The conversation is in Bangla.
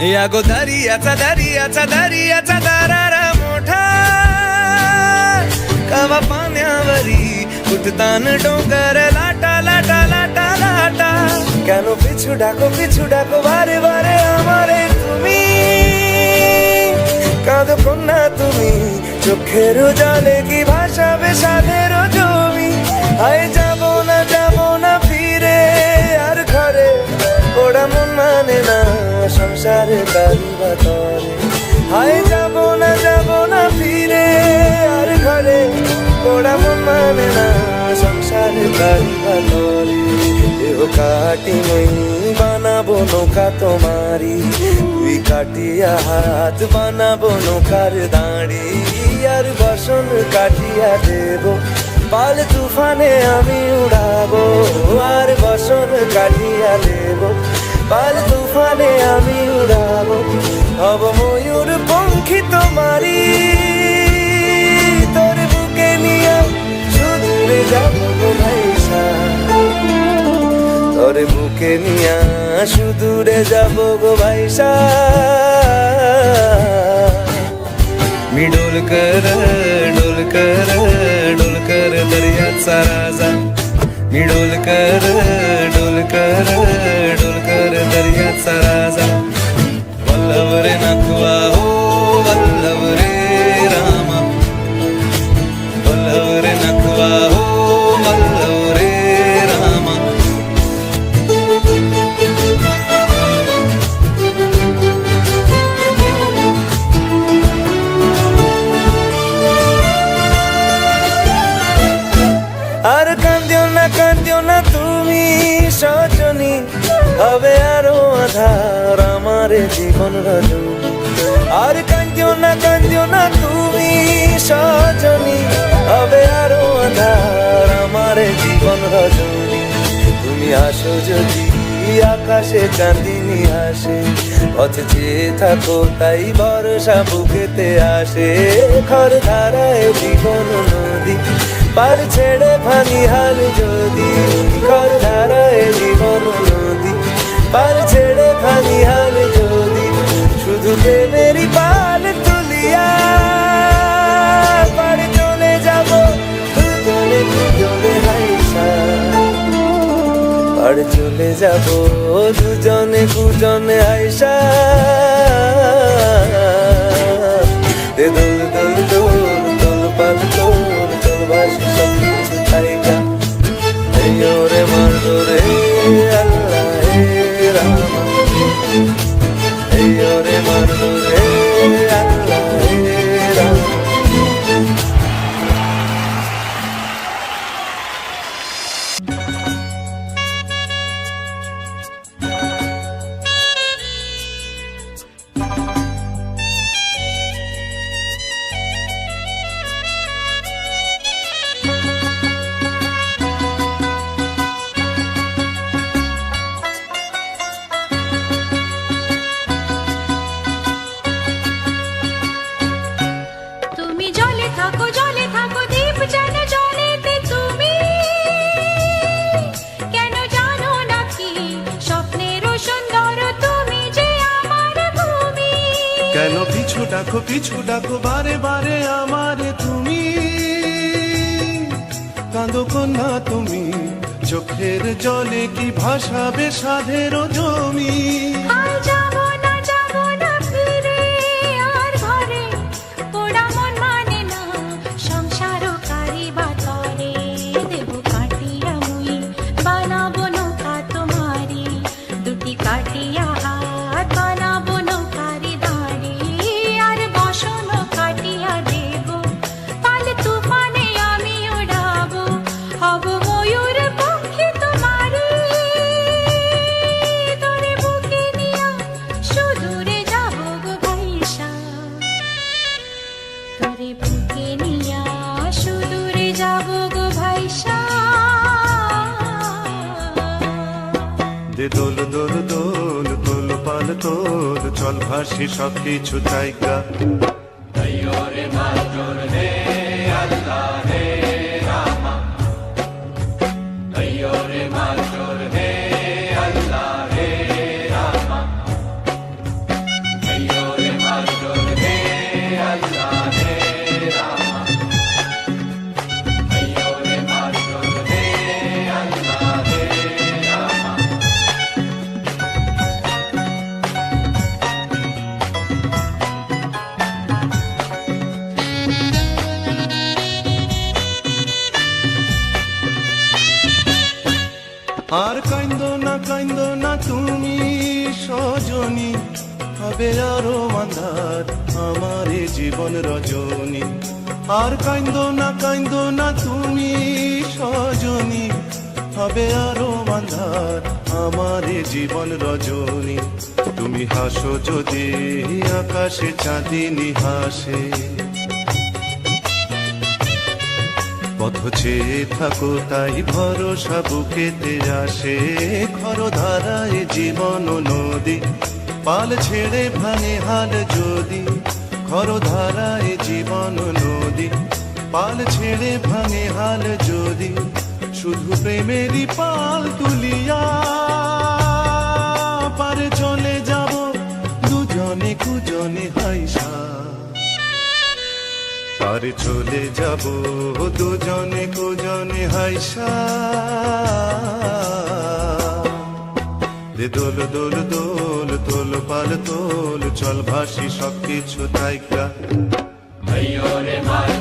या गो दर्याचा दर्याचा दर्याचा दरारा मोठा कवा पाण्यावरी उठतान डोंगर लाटा लाटा लाटा लाटा কেন পিছু ডাকো বারে বারে আমারে তুমি কাঁদো কন্যা তুমি চোখের জলে কি ভাসাবে সাধের জমি আয় যাব না ফিরে আর ঘরে ওরা মন মানে না সংসারে তারি বাতরে হায় যাব না ফিরে আর ঘরে ওরা মন মানে না সংসারে তারি বাতরে দেহ কাটি মই বানাবো নৌকা তোমারি তুই কাটিয়া হাত বানাবো নৌকার দাঁড়ি আর বসন কাটিয়া দেব পাল তুফানে আমি উড়াবো আর বসন কাটিয়া দেব পাল তুফানে আমি উড়াবো হব ময়ূর পঙ্খী তোমারি তোর বুকে নিয়ে সুদূরে যাবো গো ভাইসা তোর বুকে নিয়ে সুদূরে যাবো গো ভাইসা मी डोलकर दर्याचा राजा मी डोलकर दर्याचा राजा वल्लभ रे नथुआ हो वल्लभ रे रामा वल्लभ रे नथुआ हो वल्लभ रे रामा আর কাঁদিও না তুমি সজনী হবে আরো আধার আমার জীবন রজনী আর কাঁদিও না তুমি সজনী হবে আরো আধার আমার জীবন রজনী তুমি আসো যদি আকাশে চাঁদিনী আসে পথে চেয়ে থাকো তাই বর্ষা বুকেতে আসে খর ধারায় জীবন নদী পার ছেড়ে ভাঙি হাল যদি খর ধারায় জীবন নদী পার ছেড়ে ভাঙি হাল যদি শুধু প্রেমেরই পাল তুলিয়া পার চলে যাব দুজনে হাইসা পার চলে যাব দুজনে আইসা দে দোল দোল দোল দোল পাল দোল চল ভাসি সব কিছু তাইকা এই ওরে মারো রে আল্লাহ হে রামা এই ওরে মারো রে আল্লাহ হে রামা কেন পিছু ডাকো বারে বারে আমারে তুমি কাঁদো কন্যা তুমি চোখের জলে কি ভাসাবে সাধের জমি দোল দোল দোল দোল পাল তোল চল ভাসি সব কিছু তাইকা রে মাতর হে আল্লাহ হে রামা রে মাতর হে আল্লাহ হে রামা কাইন্দ না তুমি সজনী, হবে আরো আন্ধার আমার এ জীবন রজনী। আর কাইন্দ না তুমি সজনী, হবে আরো আন্ধার আমার এ জীবন রজনী। তুমি হাসো যদি আকাশে চাঁদিনী হাসে, পথ চেয়ে থাকো তাই ভরসা বুকেতে আসে। খরধারায় জীবন নদী, পাল ছেড়ে ভাঙে হাল যদি। খরধারায় জীবন নদী, পাল ছেড়ে ভাঙে হাল যদি। শুধু প্রেমেরই পাল তুলিয়া পারে চলে যাব দুজনে কুজনে হাইসা। পারে চলে যাব দুজনে কুজনে হাইসা। রে দোল দোল দোল তোল পাল তোল, চল ভাসি সবকিছু তাইকা। ভাইও রে ভাই